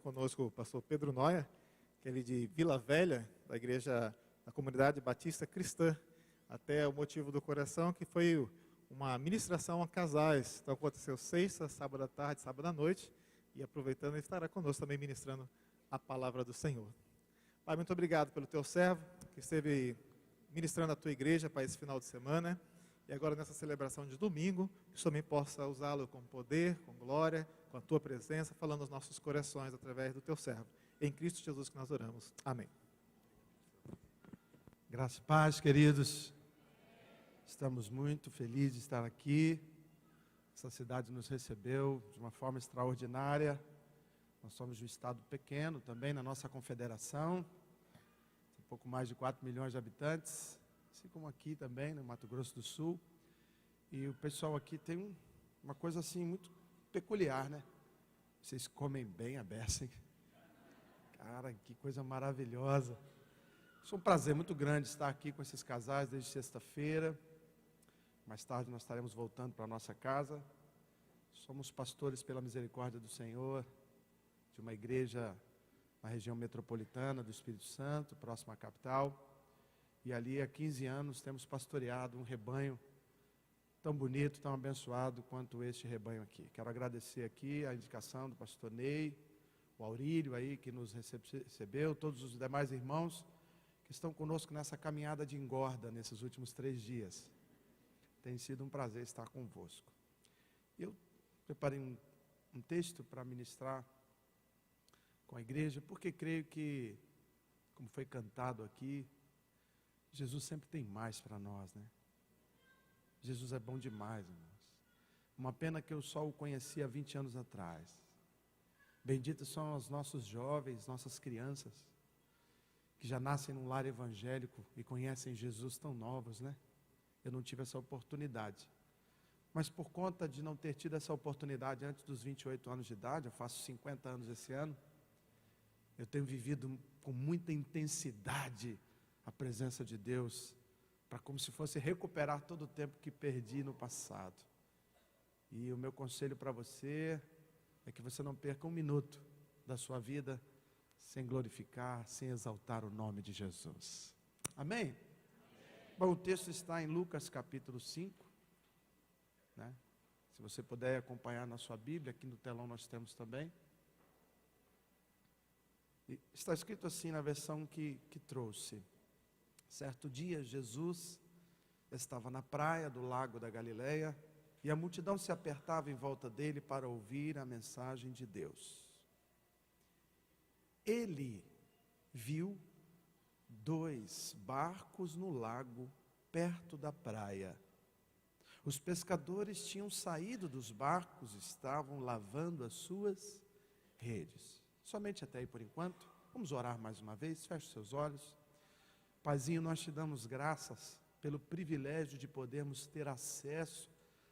Conosco o pastor Pedro Noia, que é de Vila Velha, da igreja da Comunidade Batista Cristã, até o Motivo do Coração, que foi uma ministração a casais. Então aconteceu sexta, sábado à tarde, sábado à noite, e aproveitando, ele estará conosco também ministrando a palavra do Senhor. Pai, muito obrigado pelo teu servo, que esteve ministrando a tua igreja para esse final de semana, e agora nessa celebração de domingo, que o Senhor também possa usá-lo com poder, com glória, com a tua presença, falando aos nossos corações através do teu servo. Em Cristo Jesus que nós oramos. Amém. Graça e paz, queridos. Estamos muito felizes de estar aqui. Essa cidade nos recebeu de uma forma extraordinária. Nós somos de um estado pequeno também na nossa confederação. Um pouco mais de 4 milhões de habitantes. Assim como aqui também, no Mato Grosso do Sul. E o pessoal aqui tem uma coisa assim muito peculiar, né? Vocês comem bem a beça, hein? Cara, que coisa maravilhosa. É um prazer muito grande estar aqui com esses casais desde sexta-feira. Mais tarde nós estaremos voltando para a nossa casa. Somos pastores pela misericórdia do Senhor, de uma igreja na região metropolitana do Espírito Santo, próxima à capital. E ali há 15 anos temos pastoreado um rebanho tão bonito, tão abençoado quanto este rebanho aqui. Quero agradecer aqui a indicação do pastor Ney, o Aurílio aí que nos recebeu, todos os demais irmãos que estão conosco nessa caminhada de engorda nesses últimos 3 dias. Tem sido um prazer estar convosco. Eu preparei um texto para ministrar com a igreja, porque creio que, como foi cantado aqui, Jesus sempre tem mais para nós, né? Jesus é bom demais, irmãos. Uma pena que eu só o conheci há 20 anos atrás. Benditos são os nossos jovens, nossas crianças, que já nascem num lar evangélico e conhecem Jesus tão novos, né? Eu não tive essa oportunidade. Mas por conta de não ter tido essa oportunidade antes dos 28 anos de idade, eu faço 50 anos esse ano, eu tenho vivido com muita intensidade a presença de Deus, para como se fosse recuperar todo o tempo que perdi no passado. E o meu conselho para você é que você não perca um minuto da sua vida sem glorificar, sem exaltar o nome de Jesus. Amém? Bom, o texto está em Lucas capítulo 5, né? Se você puder acompanhar na sua Bíblia, aqui no telão nós temos também. E está escrito assim na versão que trouxe. Certo dia, Jesus estava na praia do lago da Galileia e a multidão se apertava em volta dele para ouvir a mensagem de Deus. Ele viu 2 barcos no lago, perto da praia. Os pescadores tinham saído dos barcos e estavam lavando as suas redes. Somente até aí por enquanto. Vamos orar mais uma vez, feche os seus olhos. Paizinho, nós te damos graças pelo privilégio de podermos ter acesso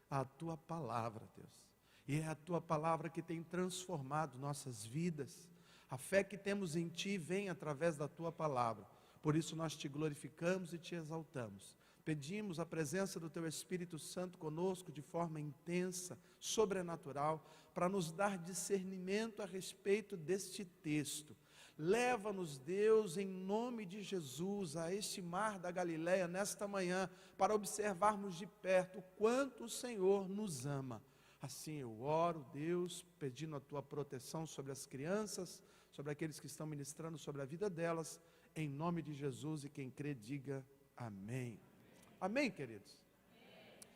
à Tua Palavra, Deus. E é a Tua Palavra que tem transformado nossas vidas. A fé que temos em Ti vem através da Tua Palavra. Por isso nós Te glorificamos e Te exaltamos. Pedimos a presença do Teu Espírito Santo conosco de forma intensa, sobrenatural, para nos dar discernimento a respeito deste texto. Leva-nos, Deus, em nome de Jesus, a este mar da Galileia nesta manhã, para observarmos de perto o quanto o Senhor nos ama. Assim eu oro, Deus, pedindo a Tua proteção sobre as crianças, sobre aqueles que estão ministrando sobre a vida delas, em nome de Jesus, e quem crê diga amém. Amém, queridos?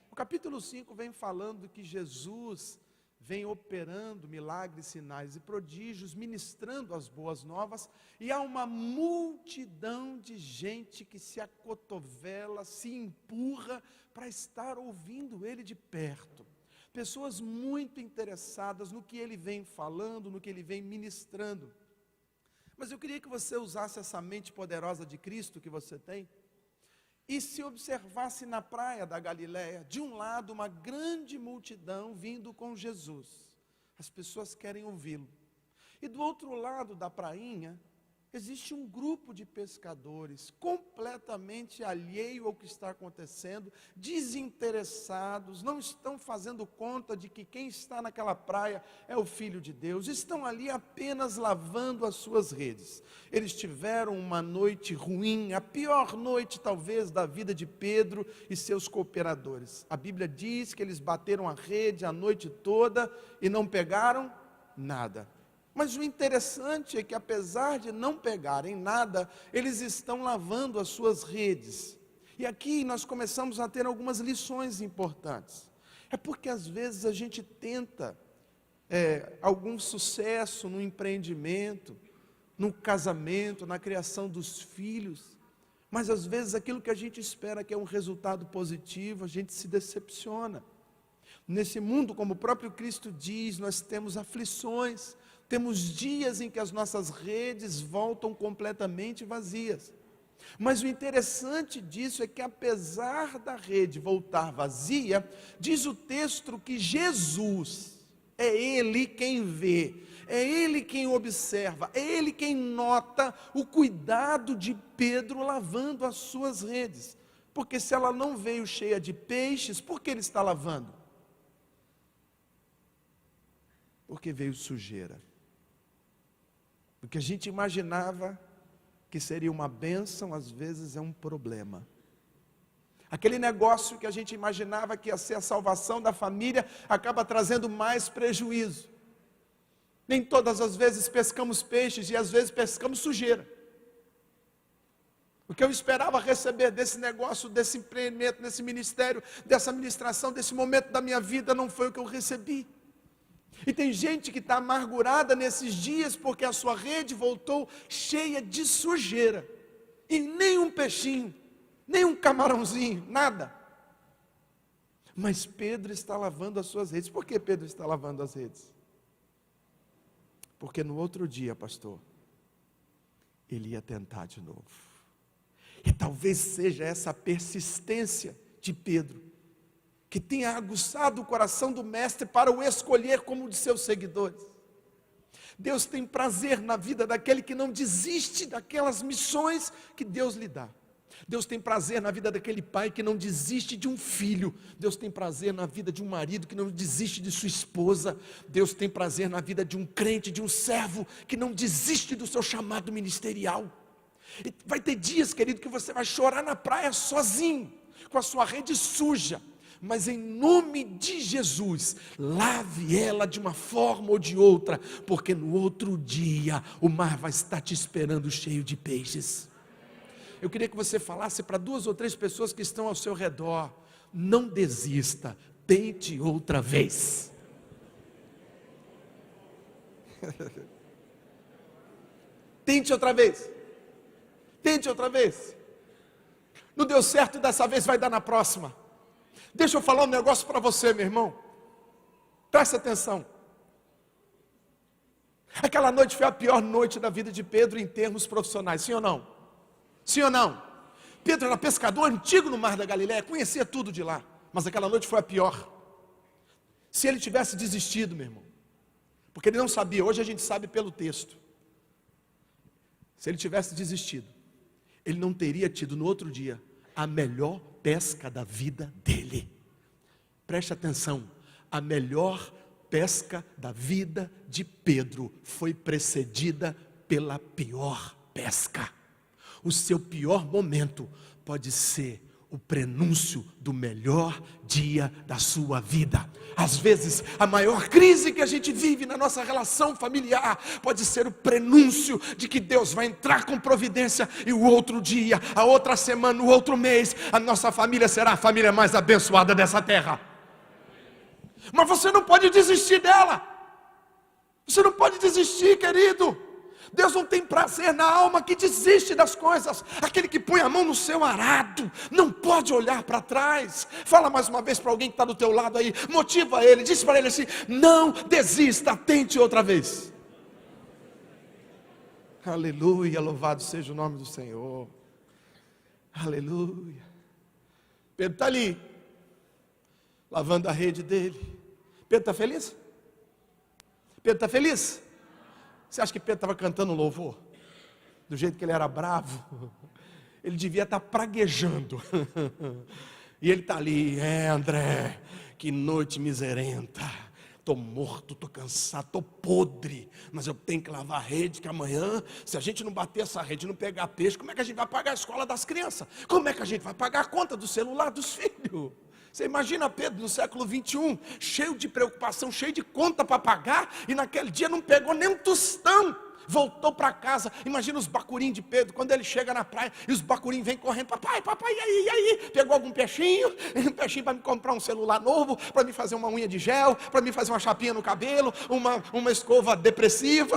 O capítulo 5 vem falando que Jesus vem operando milagres, sinais e prodígios, ministrando as boas novas, e há uma multidão de gente que se acotovela, se empurra para estar ouvindo ele de perto. Pessoas muito interessadas no que ele vem falando, no que ele vem ministrando. Mas eu queria que você usasse essa mente poderosa de Cristo que você tem, e se observasse na praia da Galileia, de um lado uma grande multidão vindo com Jesus, as pessoas querem ouvi-lo, e do outro lado da prainha, Existe um grupo de pescadores completamente alheio ao que está acontecendo, desinteressados, não estão fazendo conta de que quem está naquela praia é o Filho de Deus, estão ali apenas lavando as suas redes. Eles tiveram uma noite ruim, a pior noite talvez da vida de Pedro e seus cooperadores. A Bíblia diz que eles bateram a rede a noite toda e não pegaram nada. Mas o interessante é que, apesar de não pegarem nada, eles estão lavando as suas redes. E aqui nós começamos a ter algumas lições importantes. É porque às vezes a gente tenta algum sucesso no empreendimento, no casamento, na criação dos filhos, mas às vezes aquilo que a gente espera que é um resultado positivo, a gente se decepciona. Nesse mundo, como o próprio Cristo diz, nós temos aflições, temos dias em que as nossas redes voltam completamente vazias. Mas o interessante disso é que, apesar da rede voltar vazia, diz o texto que Jesus, é Ele quem vê, é Ele quem observa, é Ele quem nota o cuidado de Pedro lavando as suas redes. Porque se ela não veio cheia de peixes, por que ele está lavando? Porque veio sujeira. O que a gente imaginava que seria uma bênção, às vezes é um problema. Aquele negócio que a gente imaginava que ia ser a salvação da família, acaba trazendo mais prejuízo. Nem todas as vezes pescamos peixes, e às vezes pescamos sujeira. O que eu esperava receber desse negócio, desse empreendimento, desse ministério, dessa ministração, desse momento da minha vida, não foi o que eu recebi. E tem gente que está amargurada nesses dias porque a sua rede voltou cheia de sujeira. E nem um peixinho, nem um camarãozinho, nada. Mas Pedro está lavando as suas redes. Por que Pedro está lavando as redes? Porque no outro dia, pastor, ele ia tentar de novo. E talvez seja essa persistência de Pedro que tenha aguçado o coração do mestre para o escolher como um de seus seguidores. Deus tem prazer na vida daquele que não desiste daquelas missões que Deus lhe dá. Deus tem prazer na vida daquele pai que não desiste de um filho. Deus tem prazer na vida de um marido que não desiste de sua esposa. Deus tem prazer na vida de um crente, de um servo que não desiste do seu chamado ministerial. E vai ter dias, querido, que você vai chorar na praia sozinho, com a sua rede suja. Mas em nome de Jesus, lave ela de uma forma ou de outra, porque no outro dia o mar vai estar te esperando cheio de peixes. Eu queria que você falasse para 2 ou 3 pessoas que estão ao seu redor: não desista, tente outra vez. Tente outra vez. Tente outra vez. Não deu certo dessa vez, vai dar na próxima. Deixa eu falar um negócio para você, meu irmão. Presta atenção. Aquela noite foi a pior noite da vida de Pedro em termos profissionais, sim ou não? Sim ou não? Pedro era pescador antigo no Mar da Galileia, conhecia tudo de lá, mas aquela noite foi a pior. Se ele tivesse desistido, meu irmão, porque ele não sabia, hoje a gente sabe pelo texto. Se ele tivesse desistido, ele não teria tido no outro dia a melhor pesca da vida dele. Preste atenção, a melhor pesca da vida de Pedro foi precedida pela pior pesca. O seu pior momento pode ser o prenúncio do melhor dia da sua vida. Às vezes, a maior crise que a gente vive na nossa relação familiar pode ser o prenúncio de que Deus vai entrar com providência, e o outro dia, a outra semana, o outro mês, a nossa família será a família mais abençoada dessa terra. Mas você não pode desistir dela. Você não pode desistir, querido. Deus não tem prazer na alma que desiste das coisas. Aquele que põe a mão no seu arado não pode olhar para trás. Fala mais uma vez para alguém que está do teu lado aí, motiva ele, diz para ele assim: não desista, tente outra vez. Aleluia, louvado seja o nome do Senhor. Aleluia. Pedro está ali, lavando a rede dele. Pedro está feliz? Pedro está feliz? Você acha que Pedro estava cantando louvor? do jeito que ele era bravo, ele devia estar praguejando. E ele está ali, André, que noite miserenta. Estou morto, estou cansado, estou podre, mas eu tenho que lavar a rede, que amanhã, se a gente não bater essa rede, não pegar peixe, como é que a gente vai pagar a escola das crianças? Como é que a gente vai pagar a conta do celular dos filhos? Você imagina Pedro no século 21, cheio de preocupação, cheio de conta para pagar, e naquele dia não pegou nem um tostão. Voltou para casa. Imagina os bacurim de Pedro, quando ele chega na praia, e os bacurim vêm correndo, papai, e aí? Pegou algum peixinho? Um peixinho para me comprar um celular novo, para me fazer uma unha de gel, para me fazer uma chapinha no cabelo, uma escova depressiva.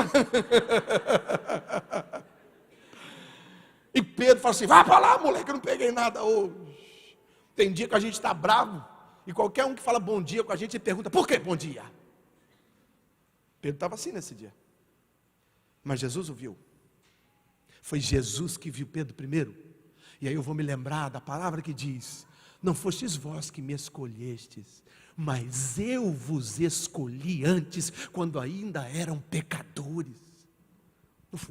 E Pedro fala assim, vai para lá, moleque, eu não peguei nada hoje. Tem dia que a gente está bravo, e qualquer um que fala bom dia com a gente, pergunta, por que bom dia? Pedro estava assim nesse dia. Mas Jesus o viu. Foi Jesus que viu Pedro primeiro. E aí eu vou me lembrar da palavra que diz, não fostes vós que me escolhestes, mas eu vos escolhi antes, quando ainda eram pecadores.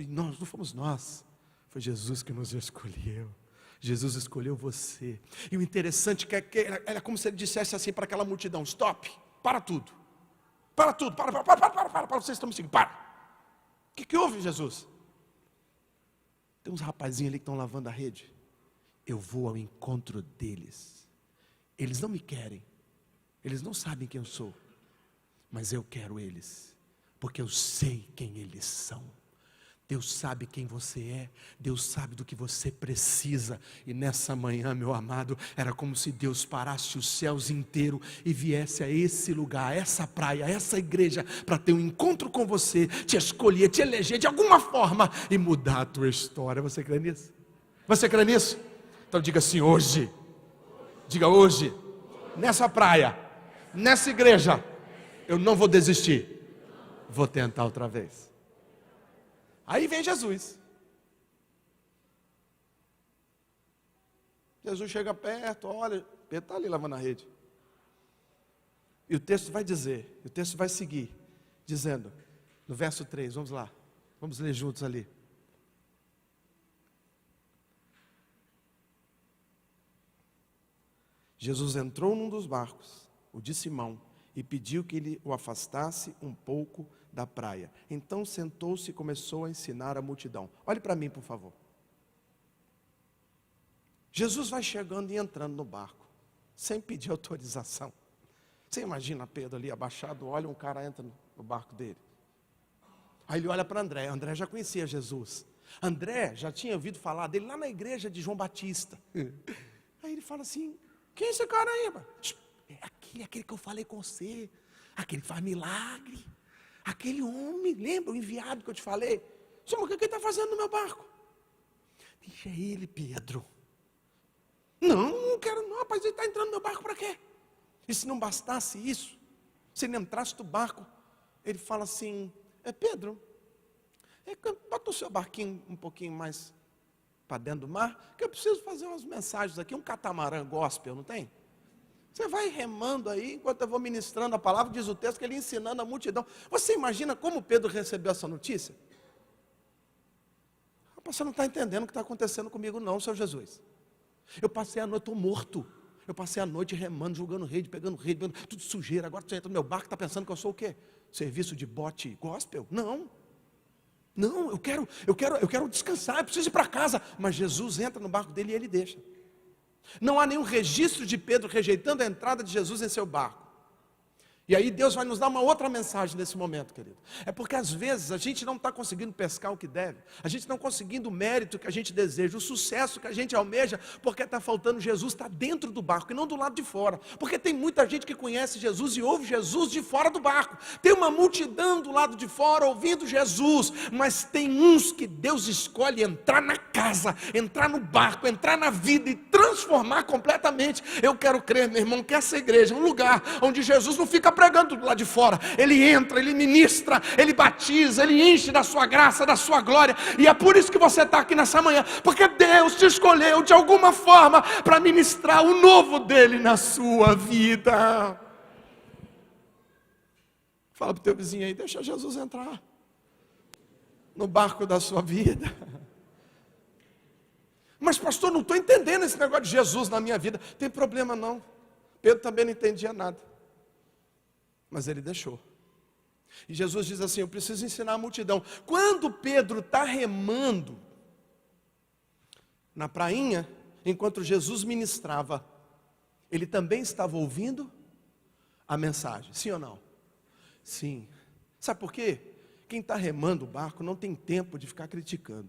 Não fomos nós, foi Jesus que nos escolheu. Jesus escolheu você. E o interessante é que era como se ele dissesse assim para aquela multidão, stop, para tudo. Para tudo, para, vocês estão me seguindo, para. O que houve, Jesus? Tem uns rapazinhos ali que estão lavando a rede. Eu vou ao encontro deles. Eles não me querem. Eles não sabem quem eu sou. Mas eu quero eles. Porque eu sei quem eles são. Deus sabe quem você é, Deus sabe do que você precisa, e nessa manhã, meu amado, era como se Deus parasse os céus inteiros e viesse a esse lugar, a essa praia, a essa igreja, para ter um encontro com você, te escolher, te eleger de alguma forma e mudar a tua história. Você crê nisso? Você crê nisso? Então diga assim, hoje, diga hoje, nessa praia, nessa igreja, eu não vou desistir, vou tentar outra vez. Aí vem Jesus. Jesus chega perto, olha, Pedro está ali lavando a rede. E o texto vai dizer, o texto vai seguir, dizendo, no verso 3, vamos lá, vamos ler juntos ali. Jesus entrou num dos barcos, o de Simão, e pediu que ele o afastasse um pouco da praia. Então sentou-se e começou a ensinar a multidão. Olhe para mim, por favor. Jesus vai chegando e entrando no barco, sem pedir autorização. Você imagina Pedro ali abaixado, olha, um cara entra no barco dele. Aí ele olha para André, André já conhecia Jesus. André já tinha ouvido falar dele lá na igreja de João Batista. Aí ele fala assim, quem é esse cara aí? É aquele que eu falei com você, aquele que faz milagre. Aquele homem, lembra o enviado que eu te falei? Senhor, o que ele está fazendo no meu barco? Deixa ele, Pedro. Não quero não, rapaz, ele está entrando no meu barco para quê? E se não bastasse isso, se ele entrasse no barco, ele fala assim, Pedro, bota o seu barquinho um pouquinho mais para dentro do mar, que eu preciso fazer umas mensagens aqui, um catamarã gospel, não tem? Você vai remando aí, enquanto eu vou ministrando a palavra, diz o texto que ele ensinando a multidão. Você imagina como Pedro recebeu essa notícia? Você não está entendendo o que está acontecendo comigo não, Senhor Jesus. Eu passei a noite, estou morto. Eu passei a noite remando, jogando rede, pegando tudo sujeira. Agora você entra no meu barco, está pensando que eu sou o quê? Serviço de bote gospel? Não, eu quero descansar, eu preciso ir para casa. Mas Jesus entra no barco dele e ele deixa. Não há nenhum registro de Pedro rejeitando a entrada de Jesus em seu barco. E aí Deus vai nos dar uma outra mensagem nesse momento, querido. É porque às vezes a gente não está conseguindo pescar o que deve, a gente não conseguindo o mérito que a gente deseja, o sucesso que a gente almeja, porque está faltando Jesus, está dentro do barco e não do lado de fora. Porque tem muita gente que conhece Jesus e ouve Jesus de fora do barco. Tem uma multidão do lado de fora ouvindo Jesus, mas tem uns que Deus escolhe entrar na casa, entrar no barco, entrar na vida e transformar completamente. Eu quero crer, meu irmão, que essa igreja é um lugar onde Jesus não fica pregando do lado de fora, ele entra, ele ministra, ele batiza, ele enche da sua graça, da sua glória, e é por isso que você está aqui nessa manhã, porque Deus te escolheu de alguma forma para ministrar o novo dele na sua vida. Fala para o teu vizinho aí, deixa Jesus entrar no barco da sua vida. pastor, não estou entendendo esse negócio de Jesus na minha vida. Tem problema não. Pedro também não entendia nada. Mas ele deixou. E Jesus diz assim, eu preciso ensinar a multidão. Quando Pedro está remando na prainha, enquanto Jesus ministrava, ele também estava ouvindo a mensagem, sim ou não? Sim. Sabe por quê? Quem está remando o barco não tem tempo de ficar criticando.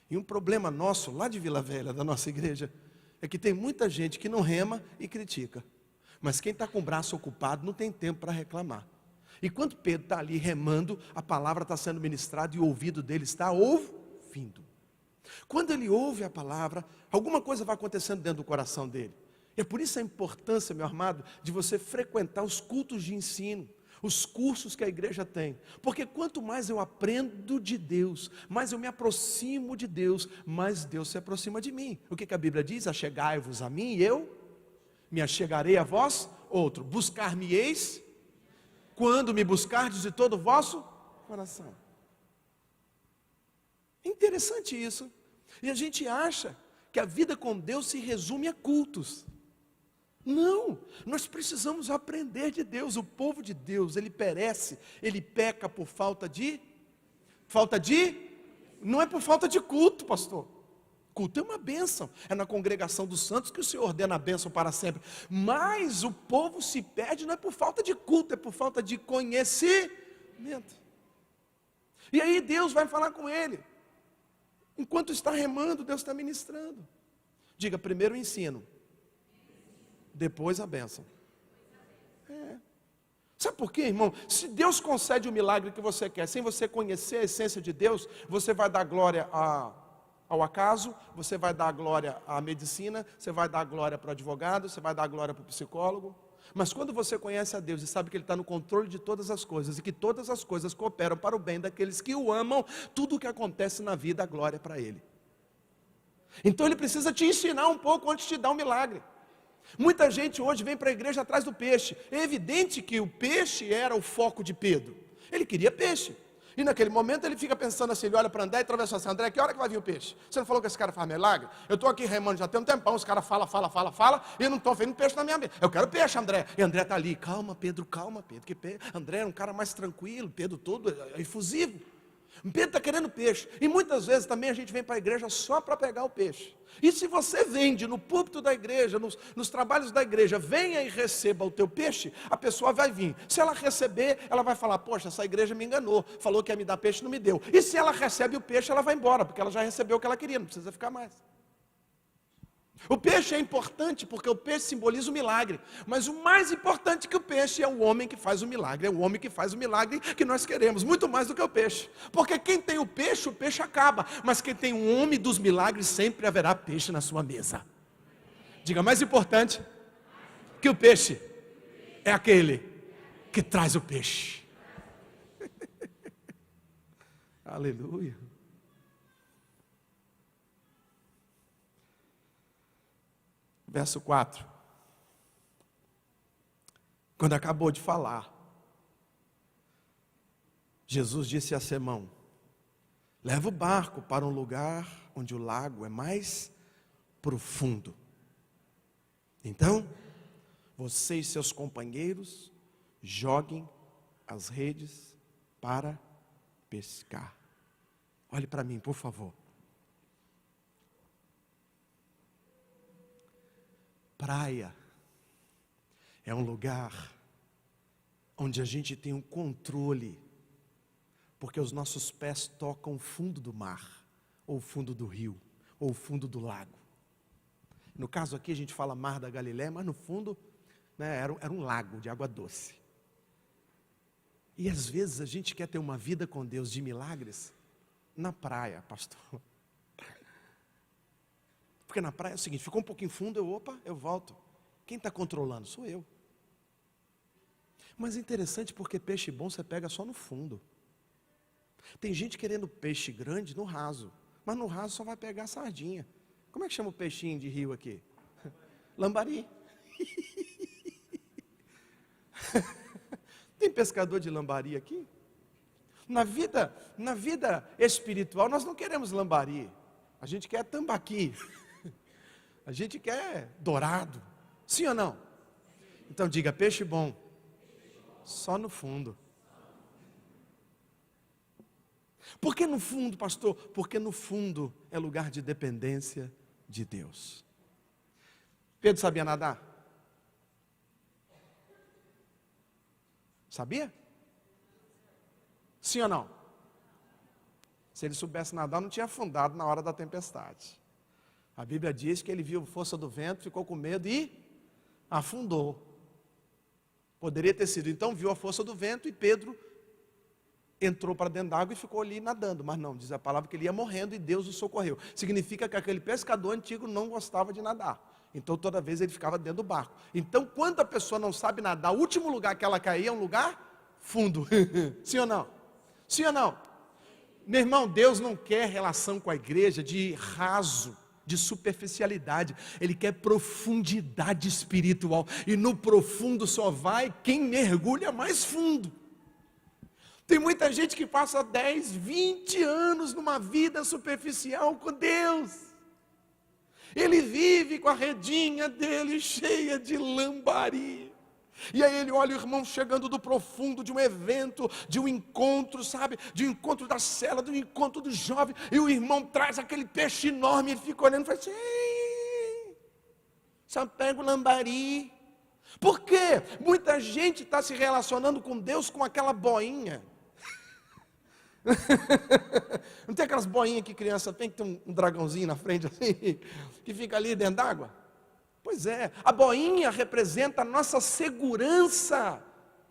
E um problema nosso, lá de Vila Velha, da nossa igreja, é que tem muita gente que não rema e critica. Mas quem está com o braço ocupado não tem tempo para reclamar. E quando Pedro está ali remando, a palavra está sendo ministrada e o ouvido dele está ouvindo. Quando ele ouve a palavra, alguma coisa vai acontecendo dentro do coração dele. É por isso a importância, meu amado, de você frequentar os cultos de ensino, os cursos que a igreja tem. Porque quanto mais eu aprendo de Deus, mais eu me aproximo de Deus, mais Deus se aproxima de mim. O que a Bíblia diz? Achegai-vos a mim e eu me achegarei a vós. Outro, buscar-me-eis quando me buscardes de todo o vosso coração. Interessante isso. E a gente acha que a vida com Deus se resume a cultos. Não, nós precisamos aprender de Deus. O povo de Deus, ele perece, ele peca por não é por falta de culto, pastor. Culto é uma bênção, é na congregação dos santos que o Senhor ordena a bênção para sempre. Mas o povo se perde não é por falta de culto, é por falta de conhecimento. E aí Deus vai falar com ele. Enquanto está remando, Deus está ministrando. Diga, primeiro o ensino, depois a bênção. Sabe por quê, irmão? Se Deus concede o milagre que você quer, sem você conhecer a essência de Deus, você vai dar glória ao acaso, você vai dar glória à medicina, você vai dar glória para o advogado, você vai dar glória para o psicólogo. Mas quando você conhece a Deus e sabe que Ele está no controle de todas as coisas, e que todas as coisas cooperam para o bem daqueles que o amam, tudo o que acontece na vida, a glória é para Ele. Então Ele precisa te ensinar um pouco antes de te dar um milagre. Muita gente hoje vem para a igreja atrás do peixe. É evidente que o peixe era o foco de Pedro. Ele queria peixe. E naquele momento ele fica pensando assim, ele olha para André e atravessa assim, André, que hora que vai vir o peixe? Você não falou que esse cara faz milagre? Eu estou aqui remando já tem um tempão, os caras falam, e eu não estou vendo peixe na minha mesa. Eu quero peixe, André. E André está ali, calma Pedro, que peixe. André é um cara mais tranquilo, Pedro todo é efusivo. Pedro está querendo peixe. E muitas vezes também a gente vem para a igreja só para pegar o peixe. E se você vende no púlpito da igreja, nos trabalhos da igreja, venha e receba o teu peixe, a pessoa vai vir. Se ela receber, ela vai falar, poxa, essa igreja me enganou, falou que ia me dar peixe, não me deu. E se ela recebe o peixe, ela vai embora, porque ela já recebeu o que ela queria, não precisa ficar mais. O peixe é importante porque o peixe simboliza o milagre. Mas o mais importante que o peixe é o homem que faz o milagre. É o homem que faz o milagre que nós queremos, muito mais do que o peixe. Porque quem tem o peixe acaba. Mas quem tem um homem dos milagres, sempre haverá peixe na sua mesa. Diga, mais importante que o peixe é aquele que traz o peixe. Aleluia. Verso 4. Quando acabou de falar, Jesus disse a Simão, leva o barco para um lugar onde o lago é mais profundo. Então, você e seus companheiros joguem as redes para pescar. Olhe para mim, por favor. Praia é um lugar onde a gente tem um controle, porque os nossos pés tocam o fundo do mar, ou o fundo do rio, ou o fundo do lago. No caso aqui a gente fala Mar da Galileia, mas no fundo era um lago de água doce. E às vezes a gente quer ter uma vida com Deus de milagres na praia, pastor. Porque na praia é o seguinte, ficou um pouquinho fundo, eu volto. Quem está controlando? Sou eu. Mas é interessante porque peixe bom você pega só no fundo. Tem gente querendo peixe grande no raso, mas no raso só vai pegar sardinha. Como é que chama o peixinho de rio aqui? Lambari. Tem pescador de lambari aqui? Na vida espiritual nós não queremos lambari. A gente quer tambaqui. A gente quer dourado. Sim ou não? Então diga, peixe bom. Só no fundo. Por que no fundo, pastor? Porque no fundo é lugar de dependência de Deus. Pedro sabia nadar? Sabia? Sim ou não? Se ele soubesse nadar, não tinha afundado na hora da tempestade. A Bíblia diz que ele viu a força do vento, ficou com medo e afundou. Poderia ter sido, então viu a força do vento e Pedro entrou para dentro d'água e ficou ali nadando. Mas não, diz a palavra que ele ia morrendo e Deus o socorreu. Significa que aquele pescador antigo não gostava de nadar. Então toda vez ele ficava dentro do barco. Então quando a pessoa não sabe nadar, o último lugar que ela caía é um lugar fundo. Sim ou não? Sim ou não? Meu irmão, Deus não quer relação com a igreja de raso, de superficialidade. Ele quer profundidade espiritual. E no profundo só vai quem mergulha mais fundo. Tem muita gente que passa 10, 20 anos numa vida superficial com Deus. Ele vive com a redinha dele cheia de lambari. E aí ele olha o irmão chegando do profundo, de um evento, de um encontro, sabe? De um encontro da cela, de um encontro do jovem. E o irmão traz aquele peixe enorme, ele fica olhando e fala assim, só pega o lambari. Por quê? Muita gente está se relacionando com Deus com aquela boinha. Não tem aquelas boinhas que criança tem, que tem um dragãozinho na frente assim, que fica ali dentro d'água? Pois é, a boinha representa a nossa segurança,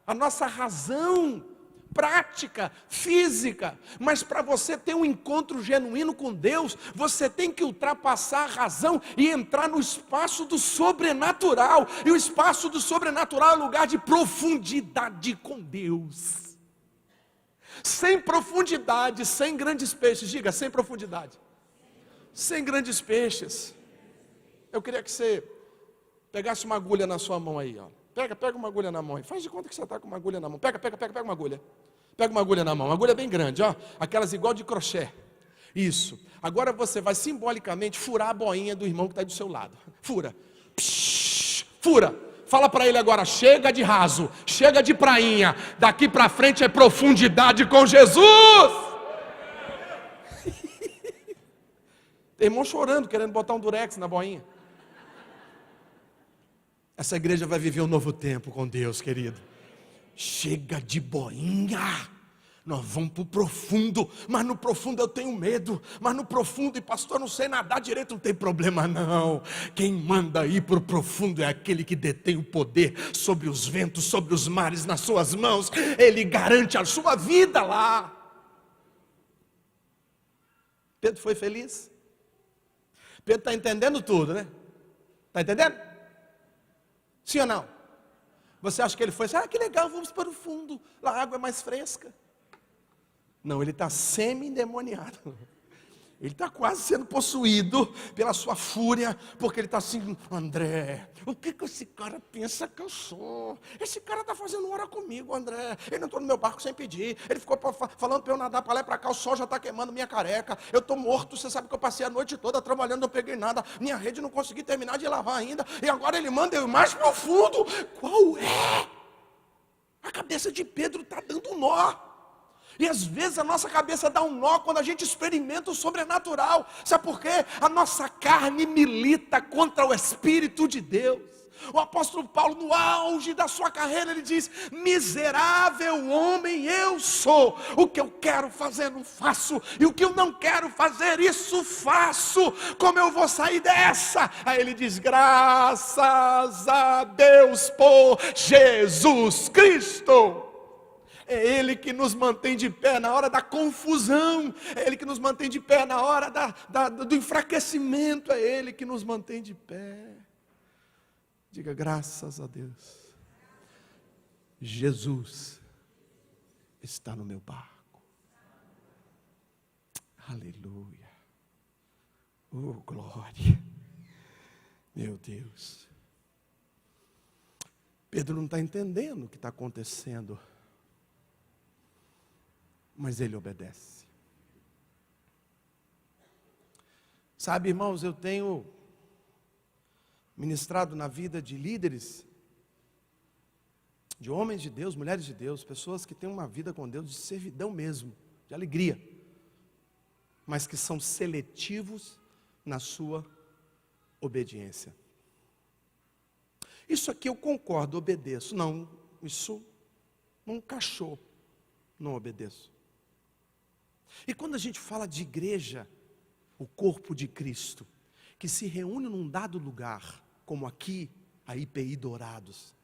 a nossa razão prática, física. Mas para você ter um encontro genuíno com Deus, você tem que ultrapassar a razão e entrar no espaço do sobrenatural. E o espaço do sobrenatural é lugar de profundidade com Deus. Sem profundidade, sem grandes peixes. Diga, sem profundidade, sem grandes peixes. Eu queria que você pegasse uma agulha na sua mão aí, ó. Pega uma agulha na mão aí. Faz de conta que você está com uma agulha na mão. Pega uma agulha. Pega uma agulha na mão. Uma agulha bem grande, ó. Aquelas igual de crochê. Isso. Agora você vai simbolicamente furar a boinha do irmão que está do seu lado. Fura. Psh, fura. Fala para ele agora, chega de raso, chega de prainha, daqui para frente é profundidade com Jesus. Tem irmão chorando, querendo botar um durex na boinha. Essa igreja vai viver um novo tempo com Deus, querido. Chega de boinha. Nós vamos para o profundo, mas no profundo eu tenho medo, mas no profundo, e pastor, não sei nadar direito, não tem problema não. Quem manda ir para o profundo é aquele que detém o poder sobre os ventos, sobre os mares nas suas mãos. Ele garante a sua vida lá. Pedro foi feliz? Pedro está entendendo tudo, né? Está entendendo? Sim ou não? Você acha que ele foi assim, que legal, vamos para o fundo, lá a água é mais fresca. Não, ele está semi-endemoniado. Ele está quase sendo possuído pela sua fúria, porque ele está assim, André, o que esse cara pensa que eu sou? Esse cara está fazendo hora comigo, André. Ele entrou no meu barco sem pedir, ele ficou falando para eu nadar para lá e para cá, o sol já está queimando minha careca, eu estou morto, você sabe que eu passei a noite toda trabalhando, não peguei nada, minha rede não consegui terminar de lavar ainda, e agora ele manda eu ir mais profundo. Qual é? A cabeça de Pedro está dando um nó. E às vezes a nossa cabeça dá um nó quando a gente experimenta o sobrenatural. Sabe por quê? A nossa carne milita contra o Espírito de Deus. O apóstolo Paulo, no auge da sua carreira, ele diz, miserável homem eu sou, o que eu quero fazer não faço, e o que eu não quero fazer, isso faço, como eu vou sair dessa? Aí ele diz, graças a Deus por Jesus Cristo. É Ele que nos mantém de pé na hora da confusão. É Ele que nos mantém de pé na hora do enfraquecimento. É Ele que nos mantém de pé. Diga graças a Deus. Jesus está no meu barco. Aleluia. Oh, glória. Meu Deus. Pedro não está entendendo o que está acontecendo. Mas ele obedece. Sabe, irmãos, eu tenho ministrado na vida de líderes, de homens de Deus, mulheres de Deus, pessoas que têm uma vida com Deus de servidão mesmo, de alegria, mas que são seletivos na sua obediência. Isso aqui eu concordo, obedeço. Não, isso não encaixou, não obedeço. E quando a gente fala de igreja, o corpo de Cristo, que se reúne num dado lugar, como aqui, a IPI Dourados,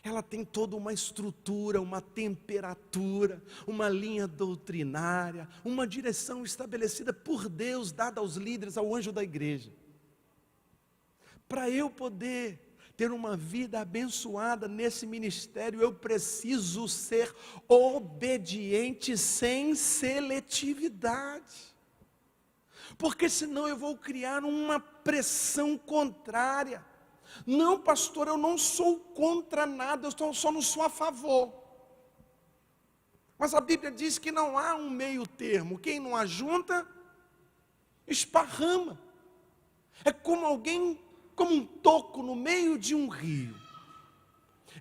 ela tem toda uma estrutura, uma temperatura, uma linha doutrinária, uma direção estabelecida por Deus, dada aos líderes, ao anjo da igreja. Para eu poder ter uma vida abençoada nesse ministério, eu preciso ser obediente sem seletividade. Porque senão eu vou criar uma pressão contrária. Não, pastor, eu não sou contra nada, eu só não sou a favor. Mas a Bíblia diz que não há um meio termo. Quem não ajunta, esparrama. É como um toco no meio de um rio.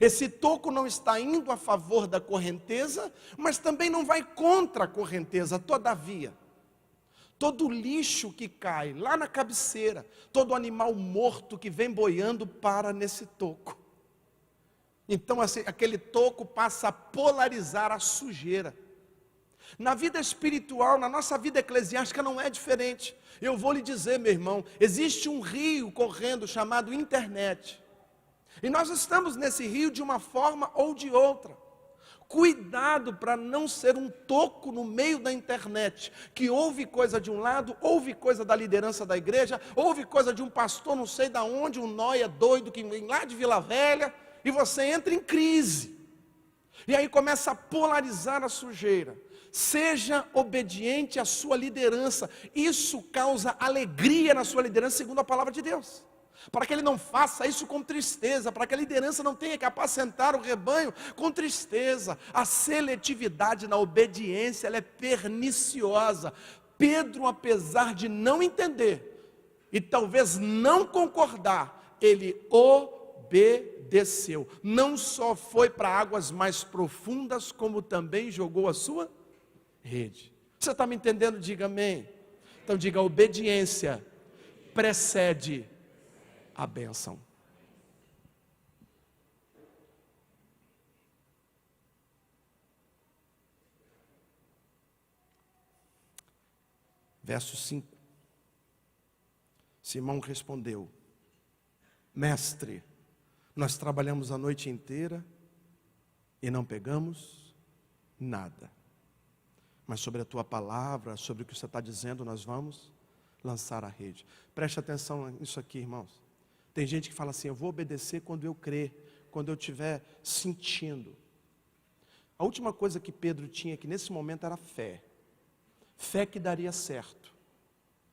Esse toco não está indo a favor da correnteza, mas também não vai contra a correnteza, todavia. Todo lixo que cai lá na cabeceira, todo animal morto que vem boiando para nesse toco. Então aquele toco passa a polarizar a sujeira. Na vida espiritual, na nossa vida eclesiástica não é diferente. Eu vou lhe dizer, meu irmão, existe um rio correndo chamado internet. E nós estamos nesse rio de uma forma ou de outra. Cuidado para não ser um toco no meio da internet, que ouve coisa de um lado, ouve coisa da liderança da igreja, ouve coisa de um pastor não sei de onde, um nóia doido que vem lá de Vila Velha, e você entra em crise. E aí começa a polarizar a sujeira. Seja obediente à sua liderança, isso causa alegria na sua liderança, segundo a palavra de Deus. Para que ele não faça isso com tristeza, para que a liderança não tenha que apacentar o rebanho com tristeza. A seletividade na obediência, ela é perniciosa. Pedro, apesar de não entender, e talvez não concordar, ele obedeceu. Não só foi para águas mais profundas, como também jogou a sua rede. Você está me entendendo? Diga amém. Então diga, obediência precede a bênção. Verso 5. Simão respondeu: Mestre, nós trabalhamos a noite inteira e não pegamos nada. Mas sobre a tua palavra, sobre o que você está dizendo, nós vamos lançar a rede. Preste atenção nisso aqui, irmãos. Tem gente que fala assim, eu vou obedecer quando eu crer, quando eu estiver sentindo. A última coisa que Pedro tinha aqui nesse momento era fé. Fé que daria certo.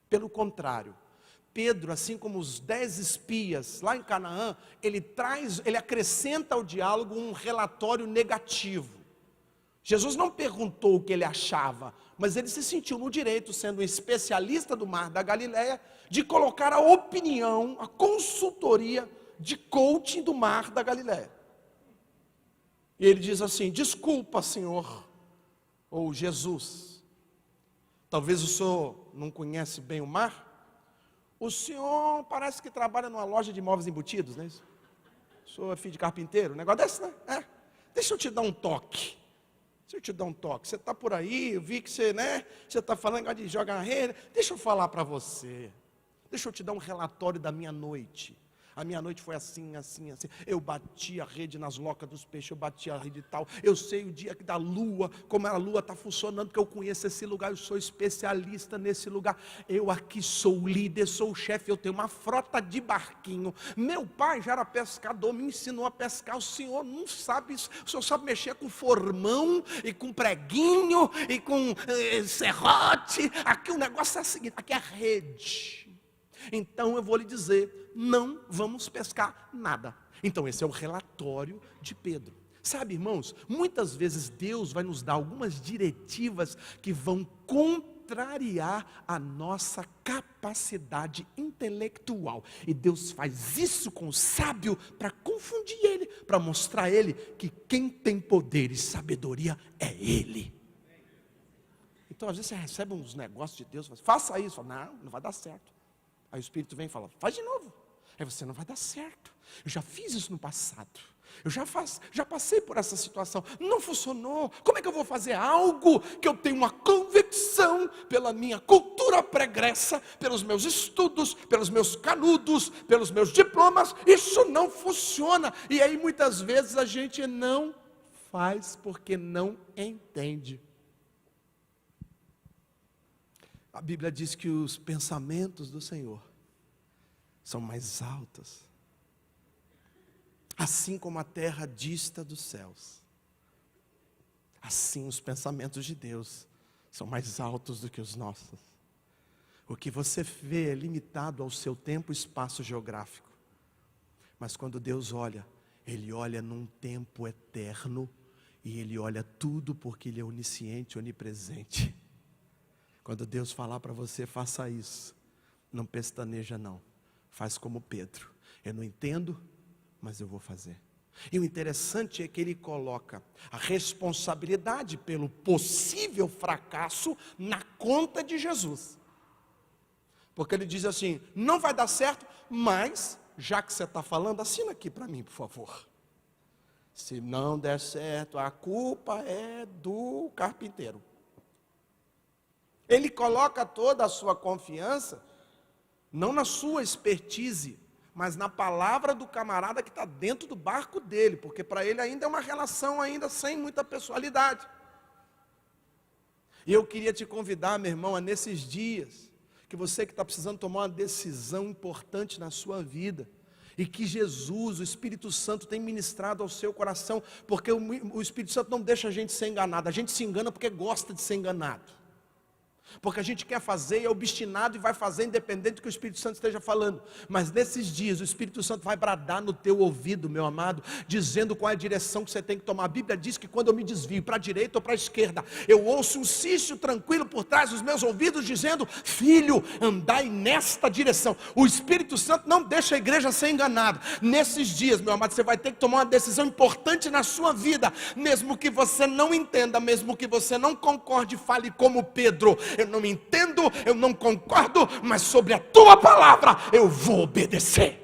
Pelo contrário, Pedro, assim como os 10 espias lá em Canaã, ele acrescenta ao diálogo um relatório negativo. Jesus não perguntou o que ele achava, mas ele se sentiu no direito, sendo um especialista do mar da Galileia, de colocar a opinião, a consultoria de coaching do mar da Galileia. E ele diz assim, desculpa, Senhor, ou Jesus, talvez o senhor não conhece bem o mar, o senhor parece que trabalha numa loja de móveis embutidos, não é isso? O senhor é filho de carpinteiro, um negócio desse, né? Deixa eu te dar um toque. Deixa eu te dar um toque. Você está por aí, eu vi que você está falando de jogar na rede. Deixa eu falar para você. Deixa eu te dar um relatório da minha noite. A minha noite foi assim, assim, assim. Eu bati a rede nas locas dos peixes, eu bati a rede e tal. Eu sei o dia da lua, como a lua está funcionando, porque eu conheço esse lugar, eu sou especialista nesse lugar. Eu aqui sou o líder, sou o chefe, eu tenho uma frota de barquinho. Meu pai já era pescador, me ensinou a pescar. O senhor não sabe isso. O senhor sabe mexer com formão, e com preguinho, e com serrote. Aqui o negócio é o seguinte, aqui é a rede. Então eu vou lhe dizer, não vamos pescar nada. Então esse é o relatório de Pedro. Sabe, irmãos, muitas vezes Deus vai nos dar algumas diretivas que vão contra contrariar a nossa capacidade intelectual. E Deus faz isso com o sábio para confundir ele, para mostrar a ele que quem tem poder e sabedoria é ele. Então às vezes você recebe uns negócios de Deus, faça isso, não vai dar certo. Aí o Espírito vem e fala, faz de novo. Aí você, não vai dar certo, eu já fiz isso no passado, eu já passei por essa situação, não funcionou. Como é que eu vou fazer algo que eu tenho uma convicção pela minha cultura pregressa, pelos meus estudos, pelos meus canudos, pelos meus diplomas? Isso não funciona. E aí muitas vezes a gente não faz porque não entende. A Bíblia diz que os pensamentos do Senhor são mais altos, assim como a terra dista dos céus, assim os pensamentos de Deus são mais altos do que os nossos. O que você vê é limitado ao seu tempo e espaço geográfico, mas quando Deus olha, Ele olha num tempo eterno, e Ele olha tudo porque Ele é onisciente, onipresente. Quando Deus falar para você, faça isso, não pestaneja não, faz como Pedro, eu não entendo, mas eu vou fazer. E o interessante é que ele coloca a responsabilidade pelo possível fracasso na conta de Jesus. Porque ele diz assim, não vai dar certo, mas, já que você está falando, assina aqui para mim, por favor. Se não der certo, a culpa é do carpinteiro. Ele coloca toda a sua confiança, não na sua expertise, mas na palavra do camarada que está dentro do barco dele, porque para ele ainda é uma relação ainda sem muita pessoalidade. E eu queria te convidar, meu irmão, a nesses dias, que você que está precisando tomar uma decisão importante na sua vida, e que Jesus, o Espírito Santo, tem ministrado ao seu coração, porque o Espírito Santo não deixa a gente ser enganado, a gente se engana porque gosta de ser enganado. Porque a gente quer fazer, é obstinado e vai fazer independente do que o Espírito Santo esteja falando. Mas nesses dias o Espírito Santo vai bradar no teu ouvido, meu amado, dizendo qual é a direção que você tem que tomar. A Bíblia diz que quando eu me desvio para a direita ou para a esquerda, eu ouço um cício tranquilo por trás dos meus ouvidos dizendo, filho, andai nesta direção. O Espírito Santo não deixa a igreja ser enganada. Nesses dias, meu amado, você vai ter que tomar uma decisão importante na sua vida, mesmo que você não entenda, mesmo que você não concorde, fale como Pedro, eu não entendo, eu não concordo, mas sobre a tua palavra eu vou obedecer.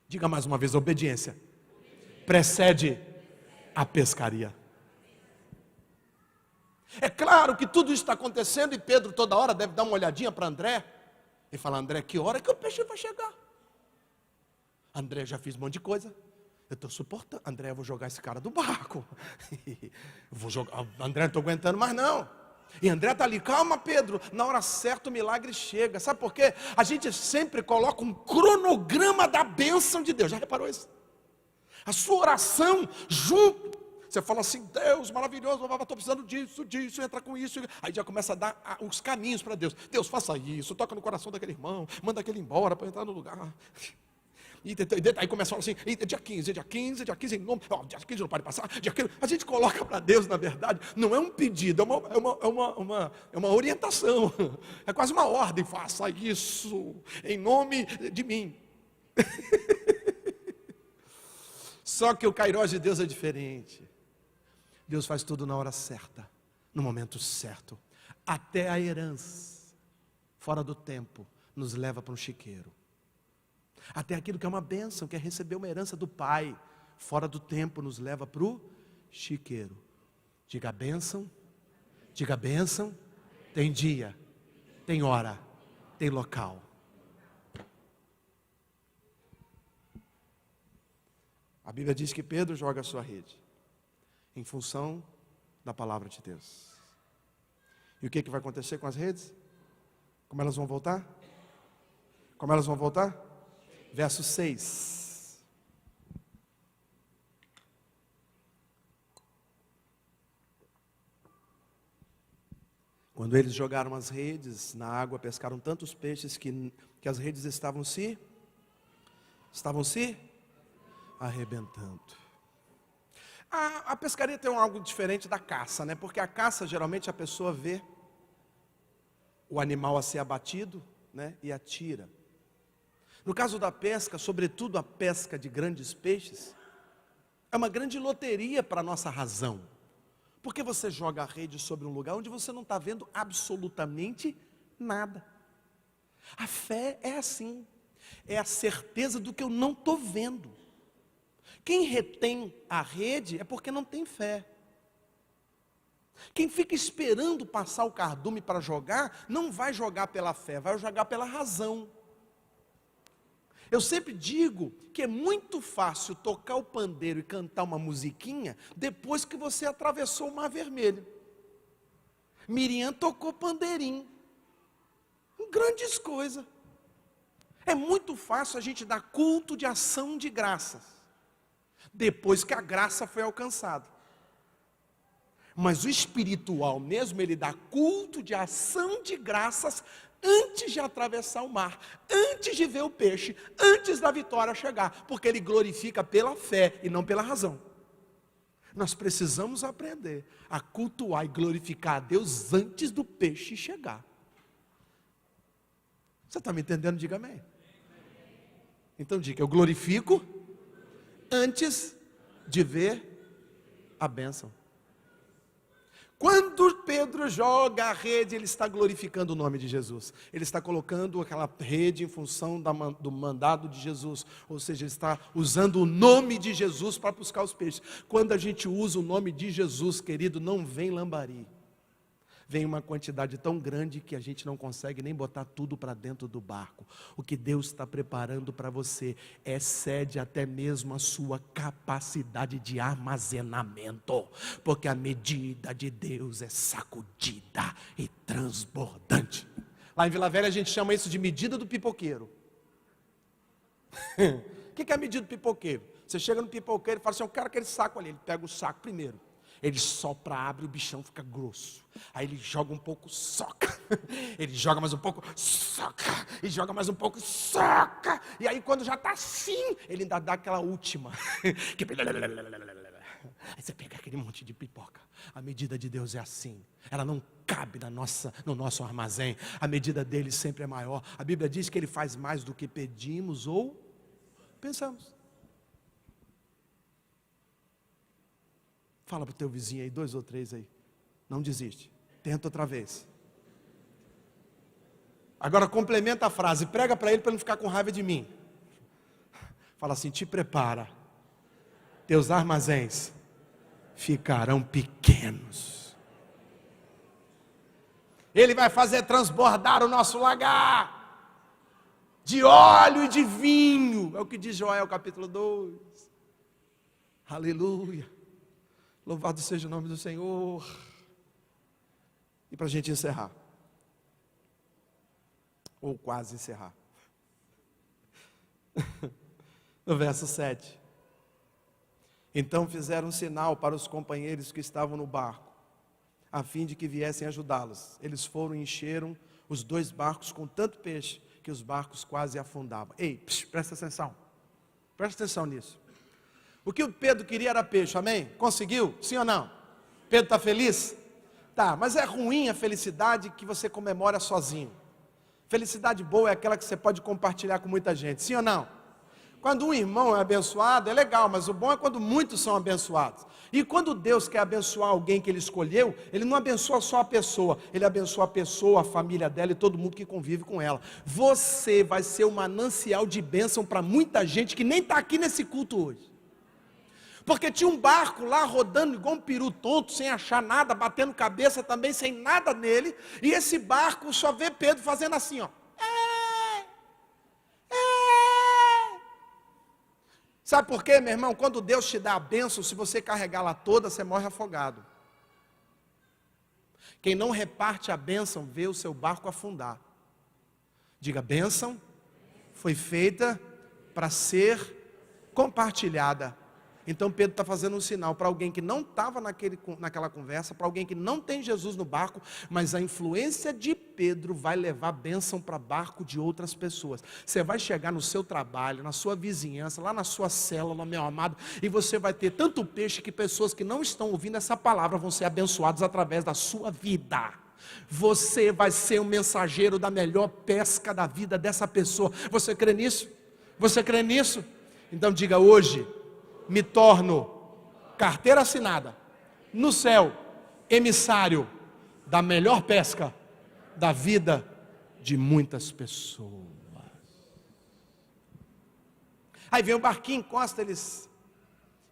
Diga mais uma vez, obediência precede a pescaria. É claro que tudo isso está acontecendo e Pedro toda hora deve dar uma olhadinha para André e falar, André, que hora que o peixe vai chegar? André, já fiz um monte de coisa, eu estou suportando. André, eu vou jogar esse cara do barco. André, não estou aguentando mais não. E André está ali, calma Pedro, na hora certa o milagre chega. Sabe por quê? A gente sempre coloca um cronograma da bênção de Deus. Já reparou isso? A sua oração junto. Você fala assim, Deus maravilhoso, estou precisando disso, entra com isso. Aí já começa a dar os caminhos para Deus. Deus, faça isso, toca no coração daquele irmão, manda aquele embora para entrar no lugar. E aí começa a falar assim, dia 15, em nome, dia 15 não pode passar, dia 15, a gente coloca para Deus, na verdade, não é um pedido, é uma orientação, é quase uma ordem, faça isso, em nome de mim. Só que o kairós de Deus é diferente, Deus faz tudo na hora certa, no momento certo, até a herança, fora do tempo, nos leva para um chiqueiro. Até aquilo que é uma bênção, que é receber uma herança do Pai, fora do tempo, nos leva para o chiqueiro. Diga bênção, tem dia, tem hora, tem local. A Bíblia diz que Pedro joga a sua rede, em função da palavra de Deus. E o que vai acontecer com as redes? Como elas vão voltar? Como elas vão voltar? Verso 6. Quando eles jogaram as redes na água, pescaram tantos peixes que as redes estavam se arrebentando. A pescaria tem algo diferente da caça, né? Porque a caça, geralmente, a pessoa vê o animal a ser abatido, né? E atira. No caso da pesca, sobretudo a pesca de grandes peixes, é uma grande loteria para a nossa razão. Porque você joga a rede sobre um lugar onde você não está vendo absolutamente nada. A fé é assim, é a certeza do que eu não estou vendo. Quem retém a rede é porque não tem fé. Quem fica esperando passar o cardume para jogar, não vai jogar pela fé, vai jogar pela razão. Eu sempre digo que é muito fácil tocar o pandeiro e cantar uma musiquinha depois que você atravessou o Mar Vermelho. Miriam tocou pandeirinho. Grandes coisas. É muito fácil a gente dar culto de ação de graças, depois que a graça foi alcançada. Mas o espiritual mesmo, ele dá culto de ação de graças antes de atravessar o mar, antes de ver o peixe, antes da vitória chegar, porque ele glorifica pela fé e não pela razão. Nós precisamos aprender a cultuar e glorificar a Deus antes do peixe chegar. Você está me entendendo? Diga amém. Então diga, eu glorifico antes de ver a bênção. Quando Pedro joga a rede, ele está glorificando o nome de Jesus. Ele está colocando aquela rede em função do mandado de Jesus. Ou seja, ele está usando o nome de Jesus para buscar os peixes. Quando a gente usa o nome de Jesus, querido, não vem lambari. Vem uma quantidade tão grande que a gente não consegue nem botar tudo para dentro do barco. O que Deus está preparando para você excede até mesmo a sua capacidade de armazenamento, porque a medida de Deus é sacudida e transbordante. Lá em Vila Velha a gente chama isso de medida do pipoqueiro. O que é a medida do pipoqueiro? Você chega no pipoqueiro e fala assim, eu quero aquele saco ali. Ele pega o saco primeiro. Ele sopra, abre, o bichão fica grosso. Aí ele joga um pouco, soca. Ele joga mais um pouco, soca. E joga mais um pouco, soca. E aí quando já está assim, ele ainda dá aquela última. Aí você pega aquele monte de pipoca. A medida de Deus é assim. Ela não cabe no nosso armazém. A medida dele sempre é maior. A Bíblia diz que ele faz mais do que pedimos ou pensamos. Fala para o teu vizinho aí, 2 ou 3 aí. Não desiste. Tenta outra vez. Agora complementa a frase. Prega para ele para ele não ficar com raiva de mim. Fala assim, te prepara. Teus armazéns ficarão pequenos. Ele vai fazer transbordar o nosso lagar. De óleo e de vinho. É o que diz Joel capítulo 2. Aleluia. Louvado seja o nome do Senhor. E para a gente encerrar, ou quase encerrar, no verso 7. Então fizeram um sinal para os companheiros que estavam no barco, a fim de que viessem ajudá-los. Eles foram e encheram os 2 barcos com tanto peixe, que os barcos quase afundavam. Ei, presta atenção. Presta atenção nisso. O que o Pedro queria era peixe, amém? Conseguiu? Sim ou não? Pedro está feliz? Tá, mas é ruim a felicidade que você comemora sozinho. Felicidade boa é aquela que você pode compartilhar com muita gente, sim ou não? Quando um irmão é abençoado, é legal, mas o bom é quando muitos são abençoados. E quando Deus quer abençoar alguém que Ele escolheu, Ele não abençoa só a pessoa, Ele abençoa a pessoa, a família dela e todo mundo que convive com ela. Você vai ser um manancial de bênção para muita gente que nem está aqui nesse culto hoje. Porque tinha um barco lá rodando igual um peru tonto, sem achar nada, batendo cabeça também, sem nada nele. E esse barco só vê Pedro fazendo assim, ó. Sabe por quê, meu irmão? Quando Deus te dá a bênção, se você carregá-la toda, você morre afogado. Quem não reparte a bênção, vê o seu barco afundar. Diga, bênção foi feita para ser compartilhada. Então Pedro está fazendo um sinal para alguém que não estava naquela conversa, para alguém que não tem Jesus no barco, mas a influência de Pedro vai levar bênção para barco de outras pessoas. Você vai chegar no seu trabalho, na sua vizinhança, lá na sua célula, meu amado, e você vai ter tanto peixe que pessoas que não estão ouvindo essa palavra vão ser abençoadas através da sua vida. Você vai ser um mensageiro da melhor pesca da vida dessa pessoa. Você crê nisso? Você crê nisso? Então diga: hoje me torno carteira assinada no céu, emissário da melhor pesca da vida de muitas pessoas. Aí vem o barquinho, encosta, eles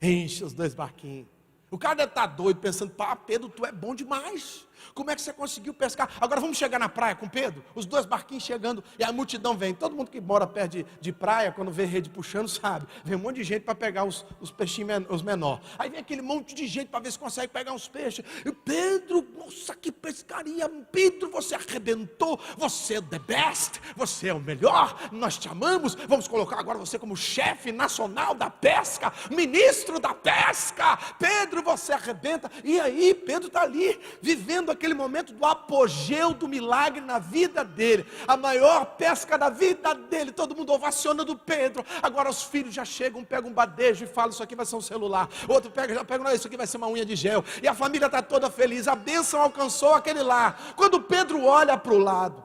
enchem os 2 barquinhos. O cara deve estar doido, pensando: pá, Pedro, tu é bom demais. Como é que você conseguiu pescar? Agora vamos chegar na praia com Pedro? Os 2 barquinhos chegando e a multidão vem. Todo mundo que mora perto de praia, quando vê rede puxando, sabe. Vem um monte de gente para pegar os peixinhos os menores. Aí vem aquele monte de gente para ver se consegue pegar uns peixes. E Pedro, nossa, que pescaria. Pedro, você arrebentou. Você é the best. Você é o melhor. Nós te amamos. Vamos colocar agora você como chefe nacional da pesca. Ministro da pesca. Pedro, você arrebenta. E aí Pedro está ali, vivendo aquele momento do apogeu do milagre na vida dele, a maior pesca da vida dele, todo mundo ovacionando Pedro. Agora os filhos já chegam, pegam um badejo e falam: isso aqui vai ser um celular. Outro já pega: não, isso aqui vai ser uma unha de gel. E a família está toda feliz, a bênção alcançou aquele lar. Quando Pedro olha para o lado,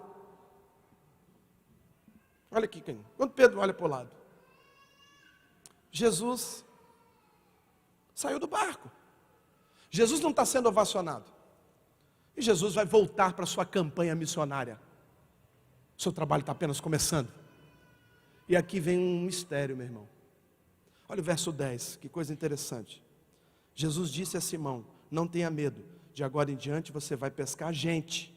olha aqui, quando Pedro olha para o lado, Jesus saiu do barco. Jesus não está sendo ovacionado. E Jesus vai voltar para a sua campanha missionária. O seu trabalho está apenas começando. E aqui vem um mistério, meu irmão. Olha o verso 10, que coisa interessante. Jesus disse a Simão: não tenha medo, de agora em diante você vai pescar gente.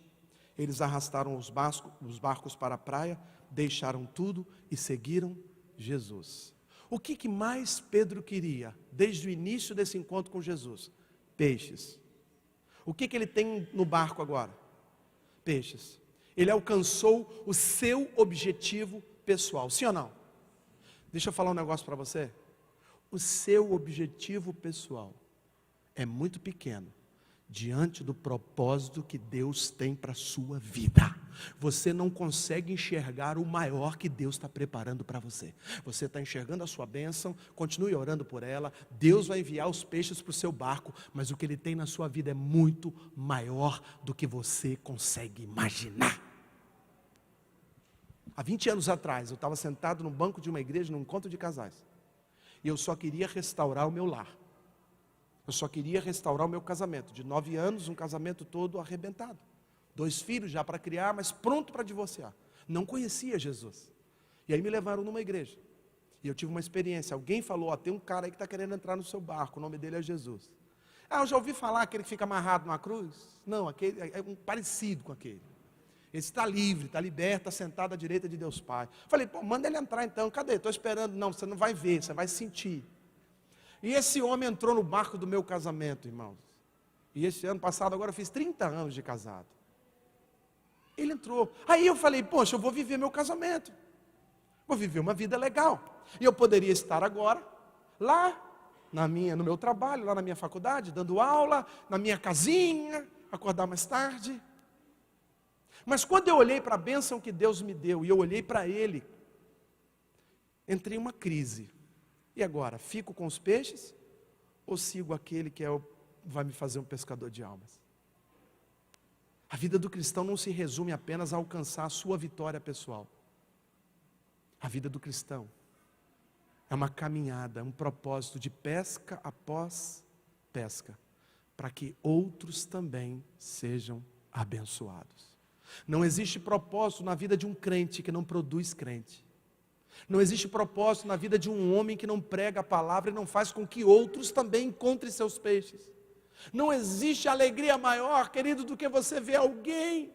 Eles arrastaram os barcos para a praia, deixaram tudo e seguiram Jesus. O que mais Pedro queria, desde o início desse encontro com Jesus? Peixes. O que ele tem no barco agora? Peixes. Ele alcançou o seu objetivo pessoal, sim ou não? Deixa eu falar um negócio para você. O seu objetivo pessoal é muito pequeno diante do propósito que Deus tem para a sua vida. Você não consegue enxergar o maior que Deus está preparando para você. Você está enxergando a sua bênção, continue orando por ela. Deus vai enviar os peixes para o seu barco, mas o que Ele tem na sua vida é muito maior do que você consegue imaginar. Há 20 anos atrás, eu estava sentado no banco de uma igreja, num encontro de casais, e eu só queria restaurar o meu lar. Eu só queria restaurar o meu casamento. De 9 anos, um casamento todo arrebentado. 2 filhos já para criar, mas pronto para divorciar. Não conhecia Jesus. E aí me levaram numa igreja. E eu tive uma experiência. Alguém falou: ó, tem um cara aí que está querendo entrar no seu barco, o nome dele é Jesus. Ah, eu já ouvi falar aquele que fica amarrado numa cruz? Não, aquele é um parecido com aquele. Esse está livre, está liberto, está sentado à direita de Deus Pai. Falei: pô, manda ele entrar então. Cadê? Estou esperando. Não, você não vai ver, você vai sentir. E esse homem entrou no barco do meu casamento, irmãos. E esse ano passado, agora eu fiz 30 anos de casado. Ele entrou. Aí eu falei: poxa, eu vou viver meu casamento. Vou viver uma vida legal. E eu poderia estar agora, lá, no meu trabalho, lá na minha faculdade, dando aula, na minha casinha, acordar mais tarde. Mas quando eu olhei para a bênção que Deus me deu, e eu olhei para Ele, entrei em uma crise. E agora, fico com os peixes ou sigo aquele que vai me fazer um pescador de almas? A vida do cristão não se resume apenas a alcançar a sua vitória pessoal. A vida do cristão é uma caminhada, um propósito de pesca após pesca, para que outros também sejam abençoados. Não existe propósito na vida de um crente que não produz crente. Não existe propósito na vida de um homem que não prega a palavra e não faz com que outros também encontrem seus peixes. Não existe alegria maior, querido, do que você ver alguém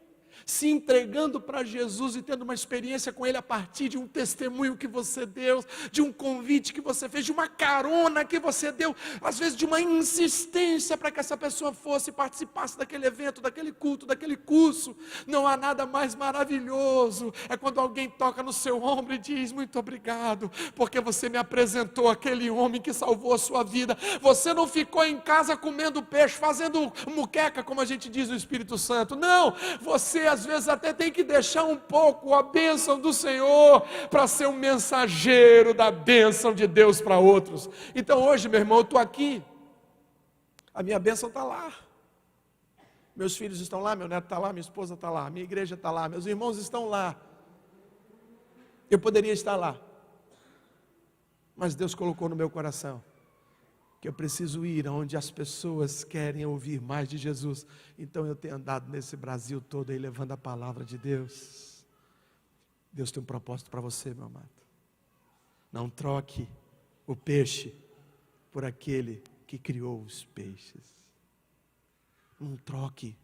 se entregando para Jesus e tendo uma experiência com Ele a partir de um testemunho que você deu, de um convite que você fez, de uma carona que você deu, às vezes de uma insistência para que essa pessoa fosse e participasse daquele evento, daquele culto, daquele curso. Não há nada mais maravilhoso, é quando alguém toca no seu ombro e diz: muito obrigado, porque você me apresentou aquele homem que salvou a sua vida. Você não ficou em casa comendo peixe, fazendo muqueca, como a gente diz no Espírito Santo. Não, você às vezes até tem que deixar um pouco a bênção do Senhor para ser um mensageiro da bênção de Deus para outros. Então hoje, meu irmão, eu estou aqui, a minha bênção está lá, meus filhos estão lá, meu neto está lá, minha esposa está lá, minha igreja está lá, meus irmãos estão lá. Eu poderia estar lá, mas Deus colocou no meu coração que eu preciso ir aonde as pessoas querem ouvir mais de Jesus. Então eu tenho andado nesse Brasil todo aí levando a palavra de Deus. Deus tem um propósito para você, meu amado. Não troque o peixe por aquele que criou os peixes. Não troque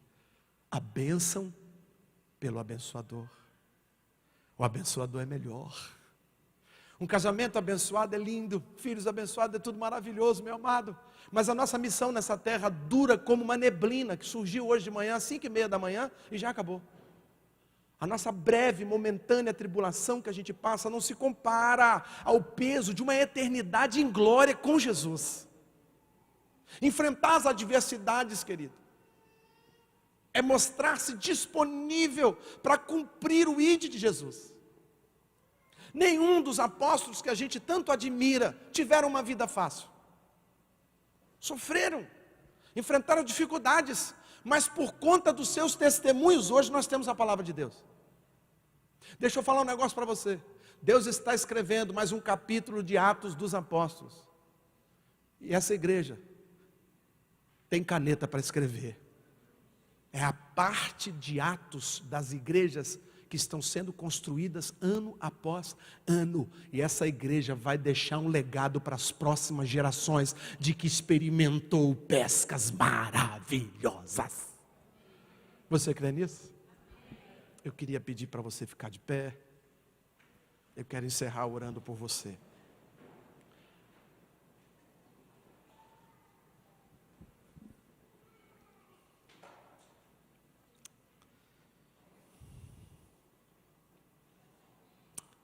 a bênção pelo abençoador. O abençoador é melhor. Um casamento abençoado é lindo, filhos abençoados é tudo maravilhoso, meu amado. Mas a nossa missão nessa terra dura como uma neblina que surgiu hoje de manhã, às 5:30 da manhã, e já acabou. A nossa breve, momentânea tribulação que a gente passa não se compara ao peso de uma eternidade em glória com Jesus. Enfrentar as adversidades, querido, é mostrar-se disponível para cumprir o ID de Jesus. Nenhum dos apóstolos que a gente tanto admira tiveram uma vida fácil. Sofreram, enfrentaram dificuldades, mas por conta dos seus testemunhos, hoje nós temos a palavra de Deus. Deixa eu falar um negócio para você. Deus está escrevendo mais um capítulo de Atos dos Apóstolos. E essa igreja tem caneta para escrever. É a parte de Atos das igrejas que estão sendo construídas ano após ano, e essa igreja vai deixar um legado para as próximas gerações, de que experimentou pescas maravilhosas. Você crê nisso? Eu queria pedir para você ficar de pé, eu quero encerrar orando por você.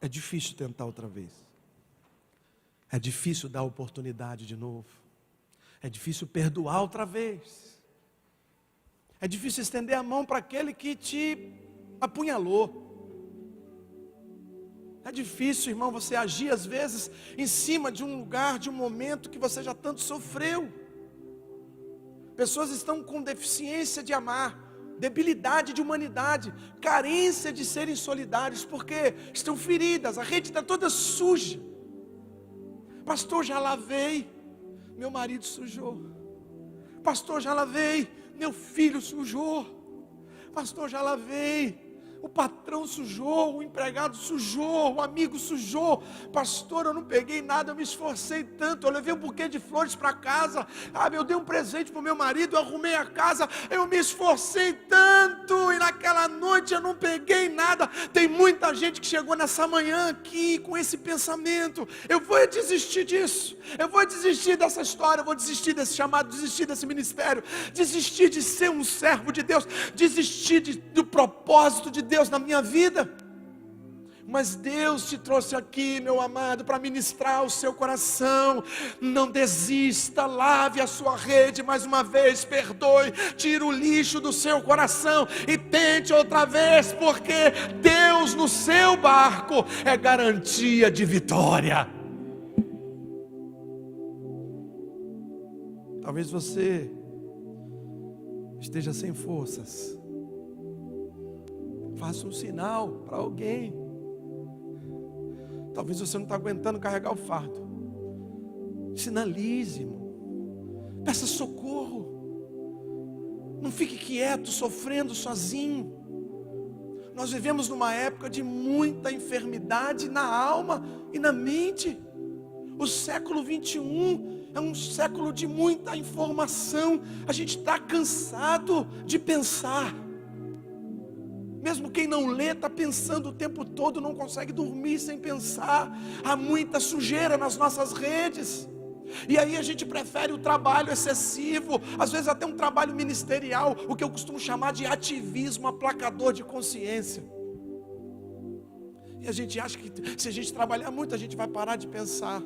É difícil tentar outra vez. É difícil dar oportunidade de novo. É difícil perdoar outra vez. É difícil estender a mão para aquele que te apunhalou. É difícil, irmão, você agir às vezes em cima de um lugar, de um momento que você já tanto sofreu. Pessoas estão com deficiência de amar, debilidade de humanidade, carência de serem solidários, porque estão feridas, a rede está toda suja. Pastor, já lavei, meu marido sujou. Pastor, já lavei, meu filho sujou. Pastor, já lavei, o patrão sujou, o empregado sujou, o amigo sujou. Pastor, eu não peguei nada, eu me esforcei tanto, eu levei um buquê de flores para casa. Eu dei um presente para o meu marido, eu arrumei a casa, eu me esforcei tanto, e naquela noite eu não peguei nada. Tem muita gente que chegou nessa manhã aqui com esse pensamento: eu vou desistir disso, eu vou desistir dessa história, eu vou desistir desse chamado, desistir desse ministério, desistir de ser um servo de Deus, desistir do propósito de Deus na minha vida. Mas Deus te trouxe aqui, meu amado, para ministrar o seu coração. Não desista, lave a sua rede mais uma vez, perdoe, tire o lixo do seu coração e tente outra vez, porque Deus no seu barco é garantia de vitória. Talvez você esteja sem forças. Faça um sinal para alguém. Talvez você não está aguentando carregar o fardo. Sinalize, irmão. Peça socorro. Não fique quieto, sofrendo sozinho. Nós vivemos numa época de muita enfermidade na alma e na mente. O século 21 é um século de muita informação. A gente está cansado de pensar. Mesmo quem não lê está pensando o tempo todo, não consegue dormir sem pensar. Há muita sujeira nas nossas redes. E aí a gente prefere o trabalho excessivo, às vezes até um trabalho ministerial, o que eu costumo chamar de ativismo aplacador de consciência. E a gente acha que se a gente trabalhar muito, a gente vai parar de pensar.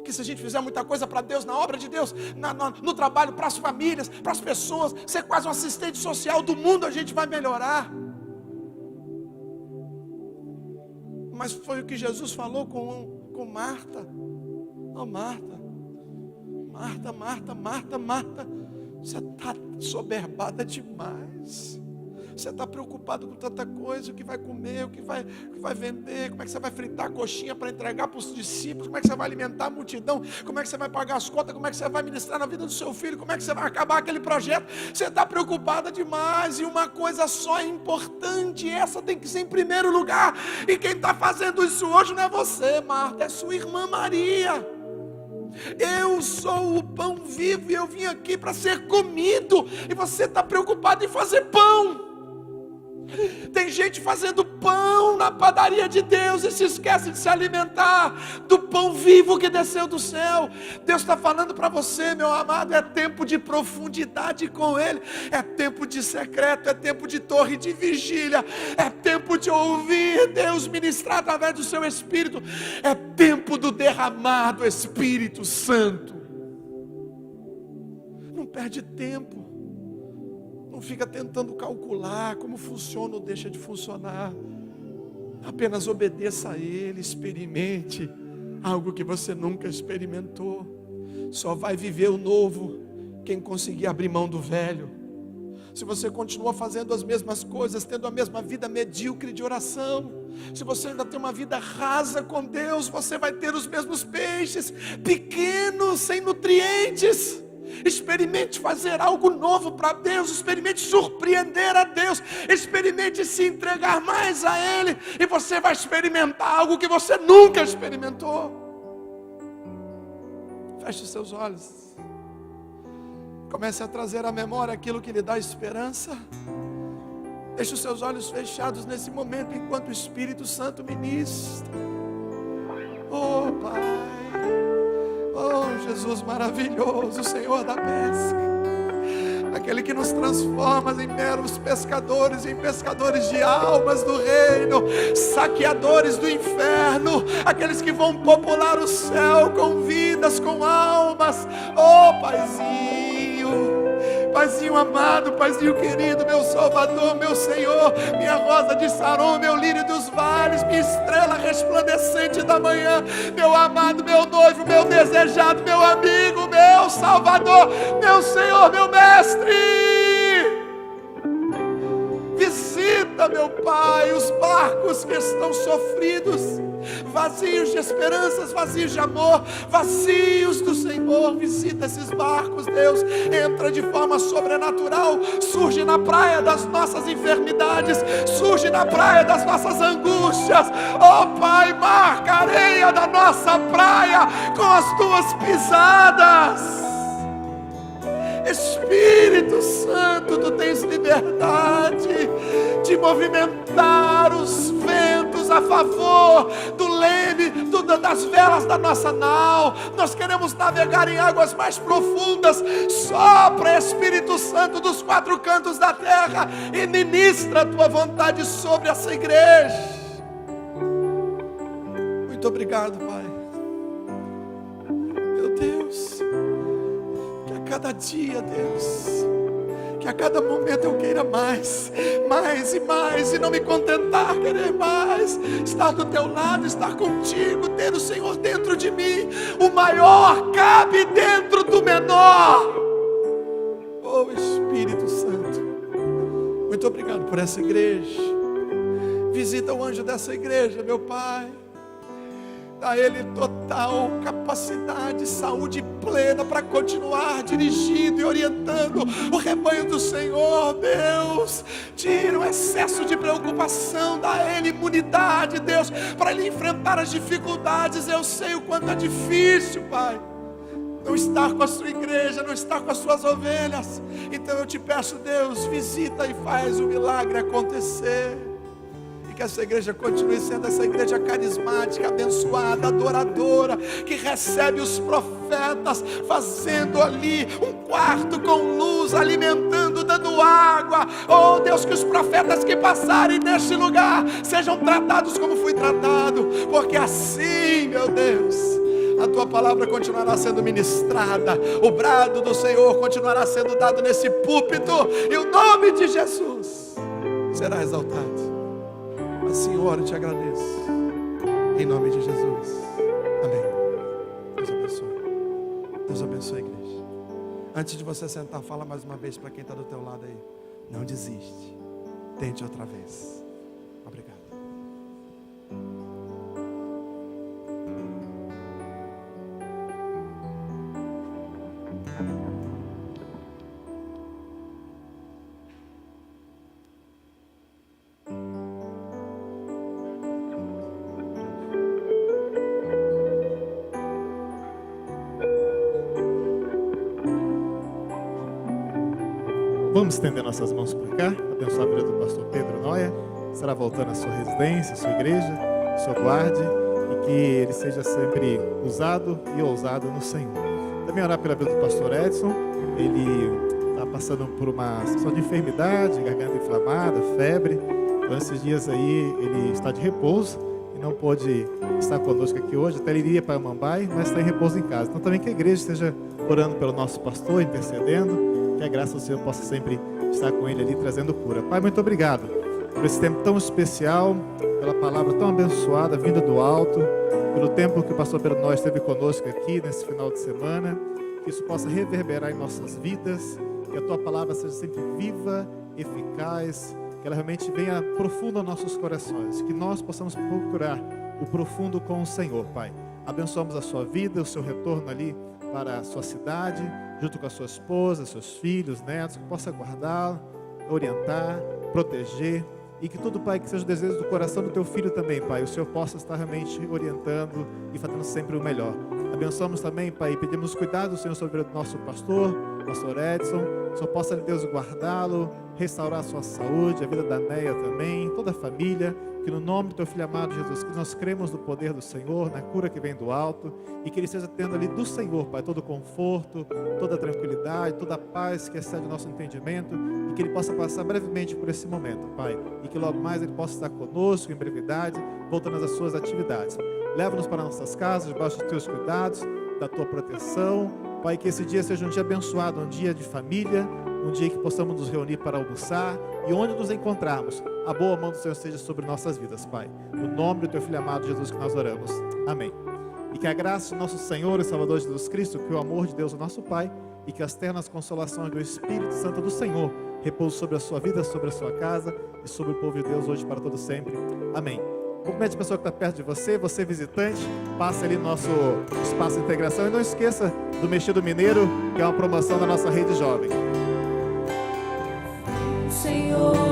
Que se a gente fizer muita coisa para Deus, na obra de Deus, no trabalho, para as famílias, para as pessoas, ser quase um assistente social do mundo, a gente vai melhorar. Mas foi o que Jesus falou com Marta. Oh, Marta, você está soberbada demais. Você está preocupado com tanta coisa, o que vai comer, o que vai vender, como é que você vai fritar a coxinha para entregar para os discípulos, como é que você vai alimentar a multidão, como é que você vai pagar as contas, como é que você vai ministrar na vida do seu filho, como é que você vai acabar aquele projeto. Você está preocupada demais, e uma coisa só é importante, essa tem que ser em primeiro lugar, e quem está fazendo isso hoje não é você, Marta, é sua irmã Maria. Eu sou o pão vivo e eu vim aqui para ser comido, e você está preocupado em fazer pão. Tem gente fazendo pão na padaria de Deus e se esquece de se alimentar do pão vivo que desceu do céu. Deus está falando para você, meu amado, é tempo de profundidade com Ele, é tempo de secreto, é tempo de torre de vigília, é tempo de ouvir Deus ministrar através do seu Espírito, é tempo do derramar do Espírito Santo. Não perde tempo. Não fica tentando calcular como funciona ou deixa de funcionar. Apenas obedeça a Ele, experimente algo que você nunca experimentou. Só vai viver o novo quem conseguir abrir mão do velho. Se você continua fazendo as mesmas coisas, tendo a mesma vida medíocre de oração, se você ainda tem uma vida rasa com Deus, você vai ter os mesmos peixes, pequenos, sem nutrientes. Experimente fazer algo novo para Deus, experimente surpreender a Deus, experimente se entregar mais a Ele, e você vai experimentar algo que você nunca experimentou. Feche os seus olhos, comece a trazer à memória aquilo que lhe dá esperança. Deixe os seus olhos fechados nesse momento, enquanto o Espírito Santo ministra. Oh Pai, oh Jesus maravilhoso, Senhor da pesca, aquele que nos transforma em meros pescadores, em pescadores de almas do reino, saqueadores do inferno, aqueles que vão popular o céu com vidas, com almas. Oh Paizinho amado, Paizinho querido, meu Salvador, meu Senhor, minha rosa de Saron, meu lírio dos vales, minha estrela resplandecente da manhã, meu amado, meu noivo, meu desejado, meu amigo, meu Salvador, meu Senhor, meu Mestre. Visita, meu Pai, os barcos que estão sofridos, vazios de esperanças, vazios de amor, vazios do Senhor. Visita esses barcos, Deus, entra de forma sobrenatural, surge na praia das nossas enfermidades, surge na praia das nossas angústias. Oh Pai, marca a areia da nossa praia com as tuas pisadas. Espírito Santo, tu tens liberdade de movimentar os ventos a favor do leme, das velas da nossa nau. Nós queremos navegar em águas mais profundas. Sopra, Espírito Santo, dos quatro cantos da terra, e ministra a tua vontade sobre essa igreja. Muito obrigado, Pai. Meu Deus, cada dia, Deus, que a cada momento eu queira mais e mais, e não me contentar, querer mais, estar do teu lado, estar contigo, ter o Senhor dentro de mim. O maior cabe dentro do menor. Oh Espírito Santo, muito obrigado por essa igreja. Visita o anjo dessa igreja, meu Pai. Dá a ele total capacidade, saúde plena para continuar dirigindo e orientando o rebanho do Senhor. Deus, tira o excesso de preocupação, dá a ele imunidade, Deus, para ele enfrentar as dificuldades. Eu sei o quanto é difícil, Pai, não estar com a sua igreja, não estar com as suas ovelhas. Então eu te peço, Deus, visita e faz o milagre acontecer. E que essa igreja continue sendo essa igreja carismática, abençoada, adoradora, que recebe os profetas, fazendo ali um quarto com luz, alimentando, dando água. Oh Deus, que os profetas que passarem neste lugar sejam tratados como fui tratado, porque assim, meu Deus, a tua palavra continuará sendo ministrada, o brado do Senhor continuará sendo dado nesse púlpito, e o nome de Jesus será exaltado. Assim eu oro e te agradeço, em nome de Jesus, amém. Deus abençoe. Deus abençoe a igreja. Antes de você sentar, fala mais uma vez para quem está do teu lado aí: não desiste, tente outra vez. Obrigado. Vamos estender nossas mãos para cá, abençoar a vida do pastor Pedro Noia. Estará voltando à sua residência, à sua igreja, que o Senhor guarde e que ele seja sempre usado e ousado no Senhor. Também orar pela vida do pastor Edson. Ele está passando por uma situação de enfermidade, garganta inflamada, febre. Então esses dias aí ele está de repouso e não pôde estar conosco aqui hoje. Até ele iria para Mambai, mas está em repouso em casa. Então também que a igreja esteja orando pelo nosso pastor, intercedendo. Que a graça do Senhor possa sempre estar com ele ali, trazendo cura. Pai, muito obrigado por esse tempo tão especial, pela palavra tão abençoada, vinda do alto, pelo tempo que o pastor Pedro Noia esteve conosco aqui nesse final de semana. Que isso possa reverberar em nossas vidas, que a tua palavra seja sempre viva, eficaz, que ela realmente venha profundo aos nossos corações, que nós possamos procurar o profundo com o Senhor, Pai. Abençoamos a sua vida, o seu retorno ali para a sua cidade, junto com a sua esposa, seus filhos, netos, que possa guardá-lo, orientar, proteger, e que tudo, Pai, que seja o desejo do coração do teu filho também, Pai, o Senhor possa estar realmente orientando e fazendo sempre o melhor. Abençoamos também, Pai, e pedimos cuidado do Senhor sobre o nosso pastor Edson. O Senhor possa, Deus, guardá-lo, restaurar a sua saúde, a vida da Neia também, toda a família. Que no nome do teu filho amado Jesus, que nós cremos no poder do Senhor, na cura que vem do alto, e que ele esteja tendo ali do Senhor, Pai, todo o conforto, toda a tranquilidade, toda a paz que excede o nosso entendimento, e que ele possa passar brevemente por esse momento, Pai, e que logo mais ele possa estar conosco em brevidade, voltando às suas atividades. Leva-nos para nossas casas, debaixo dos teus cuidados, da tua proteção, Pai, que esse dia seja um dia abençoado, um dia de família, um dia que possamos nos reunir para almoçar, e onde nos encontrarmos, a boa mão do Senhor seja sobre nossas vidas, Pai. No nome do teu filho amado Jesus que nós oramos. Amém. E que a graça do nosso Senhor e Salvador Jesus Cristo, que o amor de Deus, o nosso Pai, e que as ternas consolações do Espírito Santo do Senhor repousem sobre a sua vida, sobre a sua casa e sobre o povo de Deus hoje para todo sempre. Amém. Cumprimente a pessoa que está perto de você, você visitante, passe ali no nosso espaço de integração e não esqueça do Mexido Mineiro, que é uma promoção da nossa rede jovem. Senhor